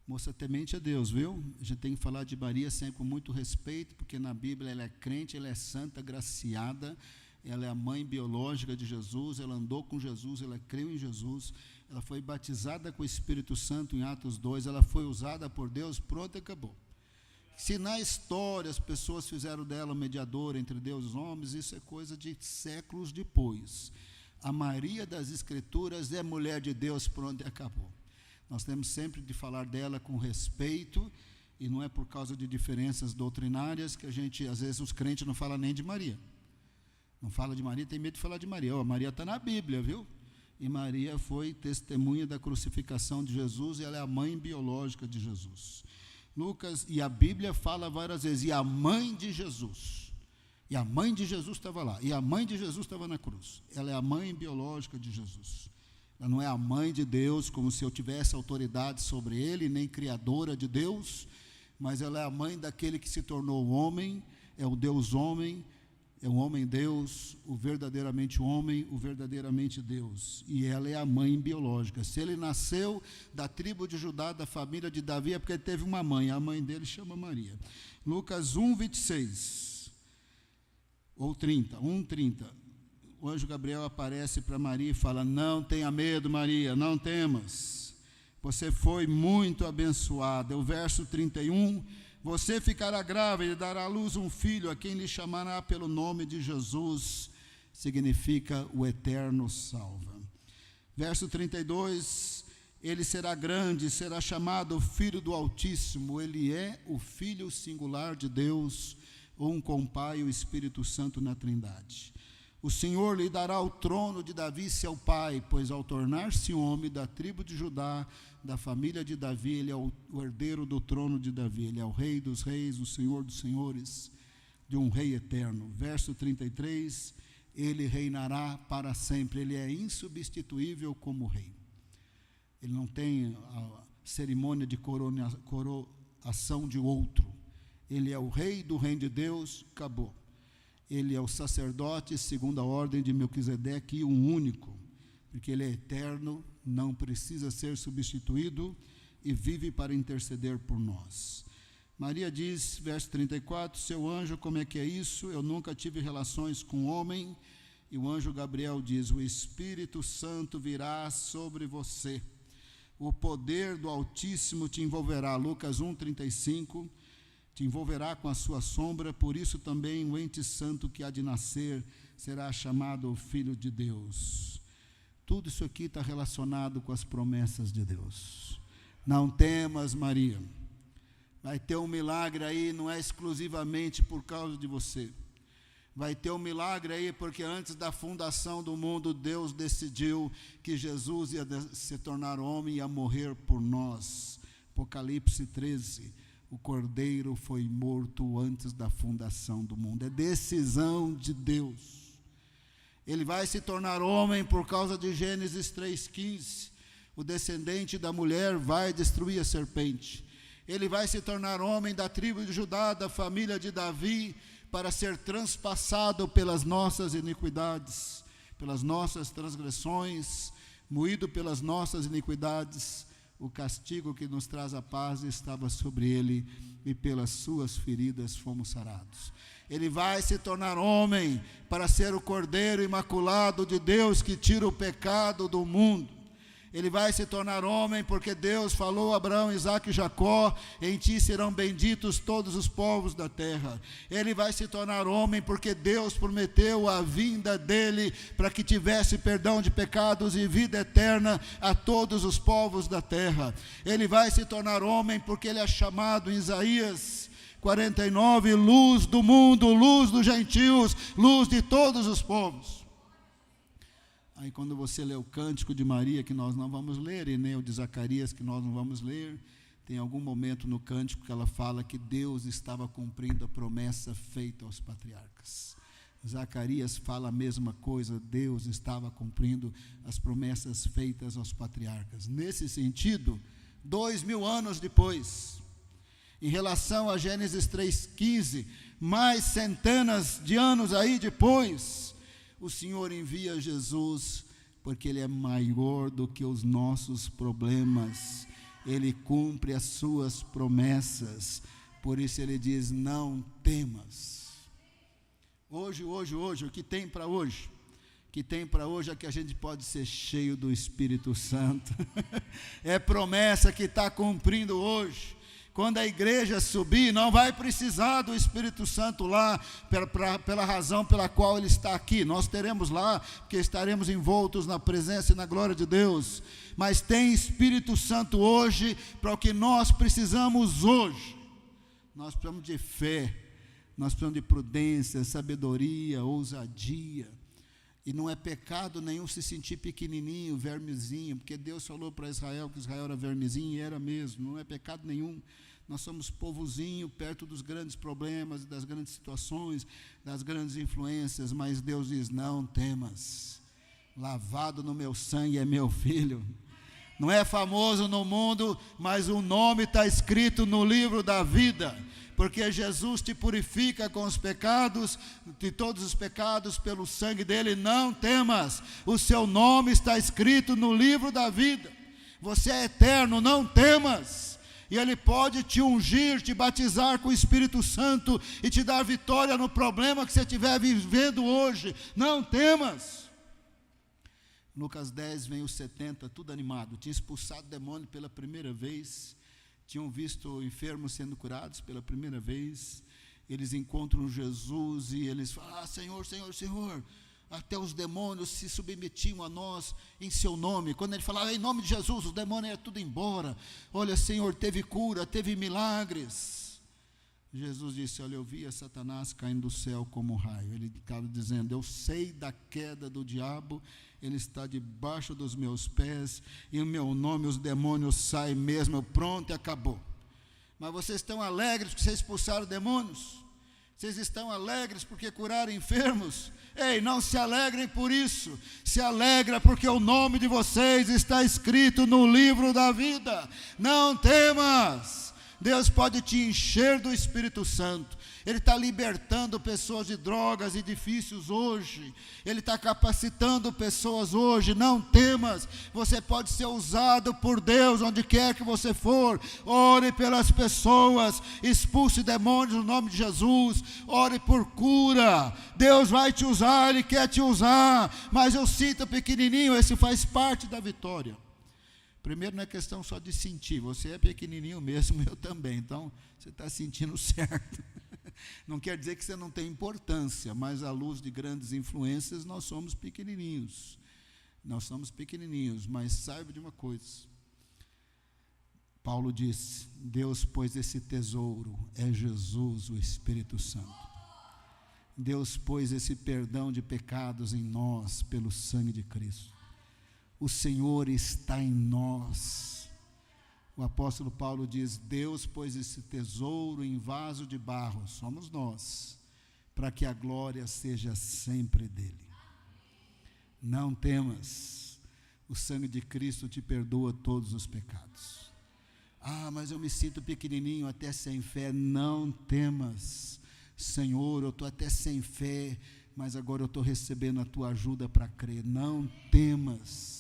Moça temente a Deus, viu? A gente tem que falar de Maria sempre com muito respeito, porque na Bíblia ela é crente, ela é santa, graciada, ela é a mãe biológica de Jesus, ela andou com Jesus, ela creu em Jesus, ela foi batizada com o Espírito Santo em Atos 2, ela foi usada por Deus, pronto, acabou. Se na história as pessoas fizeram dela mediadora entre Deus e os homens, isso é coisa de séculos depois. A Maria das Escrituras é mulher de Deus, pronto, e acabou. Nós temos sempre de falar dela com respeito, e não é por causa de diferenças doutrinárias que a gente, às vezes os crentes não falam nem de Maria. Não fala de Maria, tem medo de falar de Maria. Oh, Maria está na Bíblia, viu? E Maria foi testemunha da crucificação de Jesus, e ela é a mãe biológica de Jesus. Lucas, e a Bíblia fala várias vezes, e a mãe de Jesus. E a mãe de Jesus estava lá, e a mãe de Jesus estava na cruz. Ela é a mãe biológica de Jesus. Ela não é a mãe de Deus, como se eu tivesse autoridade sobre ele, nem criadora de Deus, mas ela é a mãe daquele que se tornou homem, é o Deus homem, é o homem Deus, o verdadeiramente homem, o verdadeiramente Deus. E ela é a mãe biológica. Se ele nasceu da tribo de Judá, da família de Davi, é porque ele teve uma mãe, a mãe dele chama Maria. Lucas 1, 26, ou 30, 1:30. O anjo Gabriel aparece para Maria e fala, não tenha medo, Maria, não temas, você foi muito abençoada. O verso 31, Você ficará grávida e dará à luz um filho, a quem lhe chamará pelo nome de Jesus, significa o Eterno salva. Verso 32, ele será grande, será chamado Filho do Altíssimo, ele é o Filho singular de Deus, um com o Pai e o Espírito Santo na Trindade. O Senhor lhe dará o trono de Davi, seu pai, pois ao tornar-se homem da tribo de Judá, da família de Davi, ele é o herdeiro do trono de Davi, ele é o Rei dos reis, o Senhor dos senhores, de um rei eterno. Verso 33, ele reinará para sempre, ele é insubstituível como rei. Ele não tem a cerimônia de coroação de outro. Ele é o rei do reino de Deus, acabou. Ele é o sacerdote segundo a ordem de Melquisedeque, um único, porque ele é eterno, não precisa ser substituído e vive para interceder por nós. Maria diz, verso 34, seu anjo, como é que é isso? Eu nunca tive relações com homem. E o anjo Gabriel diz, o Espírito Santo virá sobre você. O poder do Altíssimo te envolverá. Lucas 1:35, te envolverá com a sua sombra, por isso também o ente santo que há de nascer será chamado Filho de Deus. Tudo isso aqui está relacionado com as promessas de Deus. Não temas, Maria. Vai ter um milagre aí, não é exclusivamente por causa de você. Vai ter um milagre aí, porque antes da fundação do mundo, Deus decidiu que Jesus ia se tornar homem e ia morrer por nós. Apocalipse 13, o Cordeiro foi morto antes da fundação do mundo. É decisão de Deus. Ele vai se tornar homem por causa de Gênesis 3:15. O descendente da mulher vai destruir a serpente. Ele vai se tornar homem da tribo de Judá, da família de Davi, para ser transpassado pelas nossas iniquidades, pelas nossas transgressões, moído pelas nossas iniquidades. O castigo que nos traz a paz estava sobre ele, e pelas suas feridas fomos sarados. Ele vai se tornar homem para ser o Cordeiro imaculado de Deus que tira o pecado do mundo. Ele vai se tornar homem porque Deus falou a Abraão, Isaque e Jacó, em ti serão benditos todos os povos da terra. Ele vai se tornar homem porque Deus prometeu a vinda dele para que tivesse perdão de pecados e vida eterna a todos os povos da terra. Ele vai se tornar homem porque ele é chamado em Isaías 49, luz do mundo, luz dos gentios, luz de todos os povos. Aí quando você lê o cântico de Maria, que nós não vamos ler, e nem o de Zacarias, que nós não vamos ler, tem algum momento no cântico que ela fala que Deus estava cumprindo a promessa feita aos patriarcas. Zacarias fala a mesma coisa, Deus estava cumprindo as promessas feitas aos patriarcas. Nesse sentido, 2000 anos depois, em relação a Gênesis 3:15, mais centenas de anos aí depois, o Senhor envia Jesus, porque Ele é maior do que os nossos problemas. Ele cumpre as suas promessas. Por isso Ele diz, não temas. Hoje, o que tem para hoje? O que tem para hoje é que a gente pode ser cheio do Espírito Santo. É promessa que está cumprindo hoje. Quando a igreja subir, não vai precisar do Espírito Santo lá, pela razão pela qual ele está aqui. Nós teremos lá, porque estaremos envoltos na presença e na glória de Deus. Mas tem Espírito Santo hoje, para o que nós precisamos hoje. Nós precisamos de fé, nós precisamos de prudência, sabedoria, ousadia. E não é pecado nenhum se sentir pequenininho, vermezinho, porque Deus falou para Israel que Israel era vermezinho, e era mesmo, não é pecado nenhum. Nós somos povozinho perto dos grandes problemas, das grandes situações, das grandes influências, mas Deus diz, não temas, lavado no meu sangue é meu filho. Não é famoso no mundo, mas o nome está escrito no livro da vida, porque Jesus te purifica com os pecados, de todos os pecados, pelo sangue dele. Não temas, o seu nome está escrito no livro da vida. Você é eterno, não temas. E Ele pode te ungir, te batizar com o Espírito Santo e te dar vitória no problema que você estiver vivendo hoje. Não temas. Lucas 10, vem os 70, tudo animado. Tinha expulsado o demônio pela primeira vez. tinham visto enfermos sendo curados pela primeira vez. Eles encontram Jesus e eles falam: Senhor, Senhor, Senhor, até os demônios se submetiam a nós em seu nome. Quando ele falava em nome de Jesus, os demônios iam tudo embora. Olha, Senhor, teve cura, teve milagres. Jesus disse: olha, eu via Satanás caindo do céu como um raio. Ele estava dizendo: eu sei da queda do diabo, ele está debaixo dos meus pés, e em meu nome os demônios saem mesmo. Pronto, e acabou. Mas vocês estão alegres porque vocês expulsaram demônios? Vocês estão alegres porque curaram enfermos? Ei, não se alegrem por isso. Se alegra porque o nome de vocês está escrito no livro da vida. Não temas. Deus pode te encher do Espírito Santo. Ele está libertando pessoas de drogas e de vícios hoje. Ele está capacitando pessoas hoje. Não temas, você pode ser usado por Deus onde quer que você for. Ore pelas pessoas, expulse demônios no nome de Jesus. Ore por cura. Deus vai te usar, Ele quer te usar. Mas eu sinto pequenininho, esse faz parte da vitória. Primeiro, não é questão só de sentir, você é pequenininho mesmo, eu também, então você está sentindo certo. Não quer dizer que você não tem importância, mas à luz de grandes influências nós somos pequenininhos. Nós somos pequenininhos, mas saiba de uma coisa. Paulo disse: Deus pôs esse tesouro, é Jesus, o Espírito Santo. Deus pôs esse perdão de pecados em nós pelo sangue de Cristo. O Senhor está em nós. O apóstolo Paulo diz: Deus pôs esse tesouro em vaso de barro, somos nós, para que a glória seja sempre dele. Não temas, o sangue de Cristo te perdoa todos os pecados. Mas eu me sinto pequenininho, até sem fé. Não temas. Senhor, eu estou até sem fé, mas agora eu estou recebendo a tua ajuda para crer. Não temas.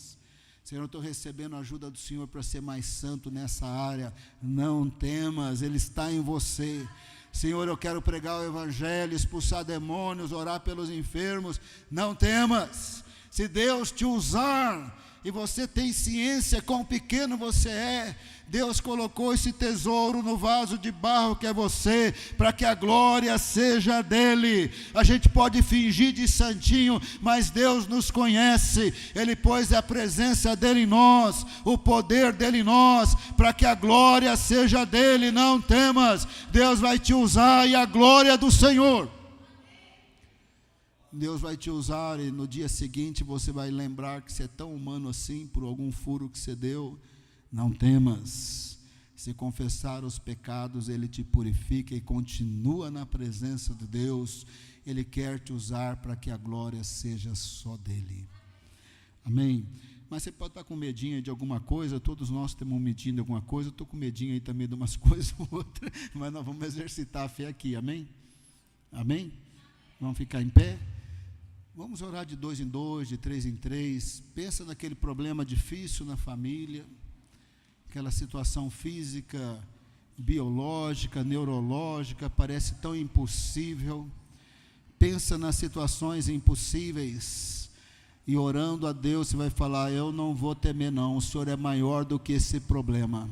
Senhor, eu estou recebendo a ajuda do Senhor para ser mais santo nessa área. Não temas, Ele está em você. Senhor, eu quero pregar o Evangelho, expulsar demônios, orar pelos enfermos. Não temas. Se Deus te usar e você tem ciência quão pequeno você é, Deus colocou esse tesouro no vaso de barro que é você, para que a glória seja dele. A gente pode fingir de santinho, mas Deus nos conhece. Ele pôs a presença dele em nós, o poder dele em nós, para que a glória seja dele. Não temas, Deus vai te usar e a glória do Senhor. Deus vai te usar e no dia seguinte você vai lembrar que você é tão humano assim, por algum furo que você deu. Não temas. Se confessar os pecados, Ele te purifica e continua na presença de Deus. Ele quer te usar para que a glória seja só dele. Amém? Mas você pode estar com medinho de alguma coisa, todos nós temos medinho de alguma coisa. Eu estou com medinho aí também de umas coisas ou outras, mas nós vamos exercitar a fé aqui, amém? Amém? Vamos ficar em pé? Vamos orar de 2 em 2, de 3 em 3. Pensa naquele problema difícil na família, aquela situação física, biológica, neurológica, parece tão impossível. Pensa nas situações impossíveis e orando a Deus você vai falar: eu não vou temer não, o Senhor é maior do que esse problema.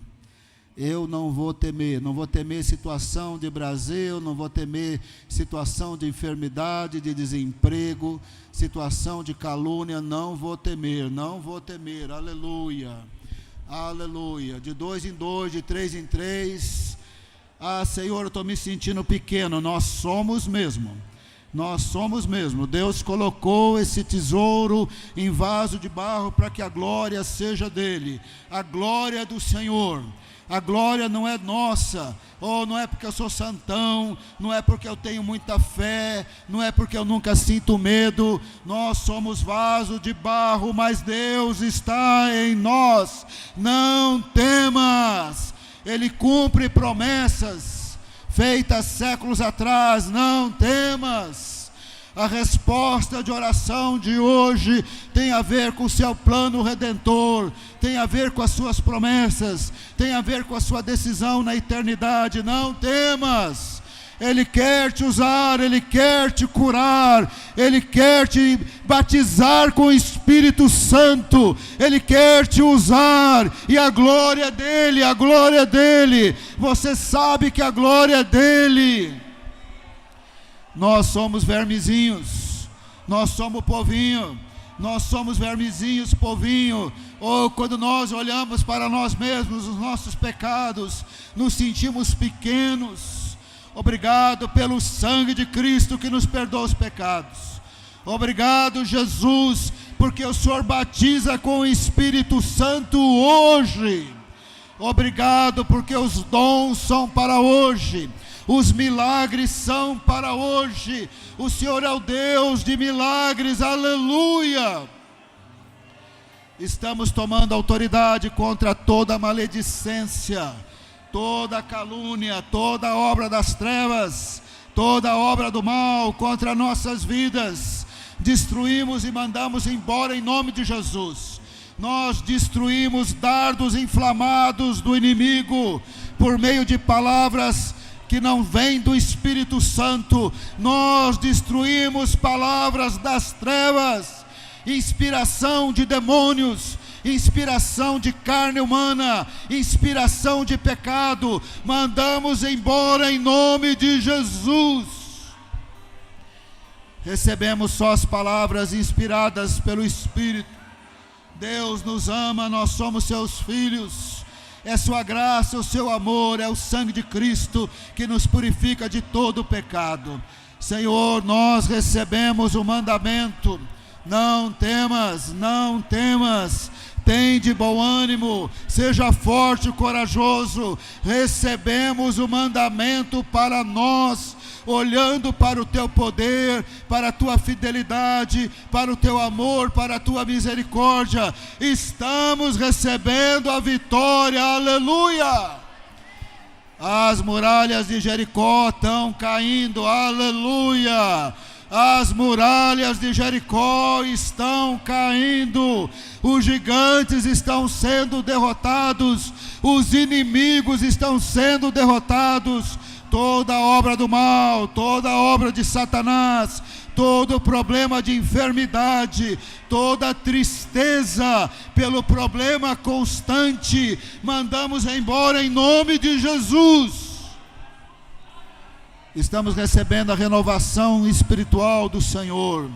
Eu não vou temer situação de Brasil, não vou temer situação de enfermidade, de desemprego, situação de calúnia, não vou temer, aleluia, aleluia. De 2 em 2, de 3 em 3, Senhor, eu estou me sentindo pequeno. Nós somos mesmo, Deus colocou esse tesouro em vaso de barro para que a glória seja dele, a glória do Senhor. A glória não é nossa, não é porque eu sou santão, não é porque eu tenho muita fé, não é porque eu nunca sinto medo. Nós somos vaso de barro, mas Deus está em nós. Não temas, Ele cumpre promessas feitas séculos atrás. Não temas. A resposta de oração de hoje tem a ver com o seu plano redentor, tem a ver com as suas promessas, tem a ver com a sua decisão na eternidade. Não temas, Ele quer te usar, Ele quer te curar, Ele quer te batizar com o Espírito Santo, Ele quer te usar, e a glória é dEle, a glória é dEle. Você sabe que a glória é dEle. Nós somos vermezinhos, nós somos povinho, nós somos vermezinhos, povinho. Ou quando nós olhamos para nós mesmos, os nossos pecados, nos sentimos pequenos. Obrigado pelo sangue de Cristo que nos perdoa os pecados. Obrigado, Jesus, porque o Senhor batiza com o Espírito Santo hoje. Obrigado porque os dons são para hoje, os milagres são para hoje. O Senhor é o Deus de milagres, aleluia. Estamos tomando autoridade contra toda maledicência, toda calúnia, toda obra das trevas, toda obra do mal contra nossas vidas. Destruímos e mandamos embora em nome de Jesus. Nós destruímos dardos inflamados do inimigo por meio de palavras que não vêm do Espírito Santo. Nós destruímos palavras das trevas, inspiração de demônios, inspiração de carne humana, inspiração de pecado. Mandamos embora em nome de Jesus. Recebemos só as palavras inspiradas pelo Espírito. Deus nos ama, nós somos seus filhos. É sua graça, o seu amor, é o sangue de Cristo que nos purifica de todo o pecado. Senhor, nós recebemos o mandamento: não temas, não temas. Tem de bom ânimo, seja forte e corajoso. Recebemos o mandamento para nós, olhando para o teu poder, para a tua fidelidade, para o teu amor, para a tua misericórdia. Estamos recebendo a vitória, aleluia. As muralhas de Jericó estão caindo, aleluia. As muralhas de Jericó estão caindo, os gigantes estão sendo derrotados, os inimigos estão sendo derrotados. Toda obra do mal, toda obra de Satanás, todo problema de enfermidade, toda tristeza pelo problema constante, mandamos embora em nome de Jesus. Estamos recebendo a renovação espiritual do Senhor.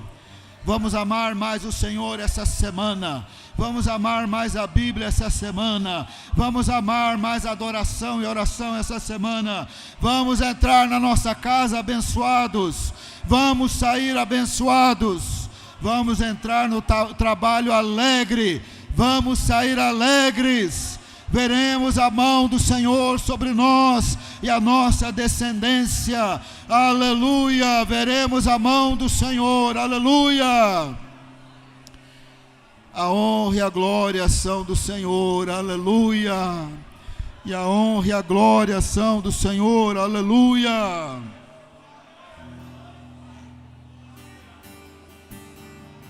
Vamos amar mais o Senhor essa semana. Vamos amar mais a Bíblia essa semana. Vamos amar mais a adoração e oração essa semana. Vamos entrar na nossa casa abençoados. Vamos sair abençoados. Vamos entrar no trabalho alegre. Vamos sair alegres. Veremos a mão do Senhor sobre nós e a nossa descendência, aleluia. Veremos a mão do Senhor, aleluia. A honra e a glória são do Senhor, aleluia. E a honra e a glória são do Senhor, aleluia.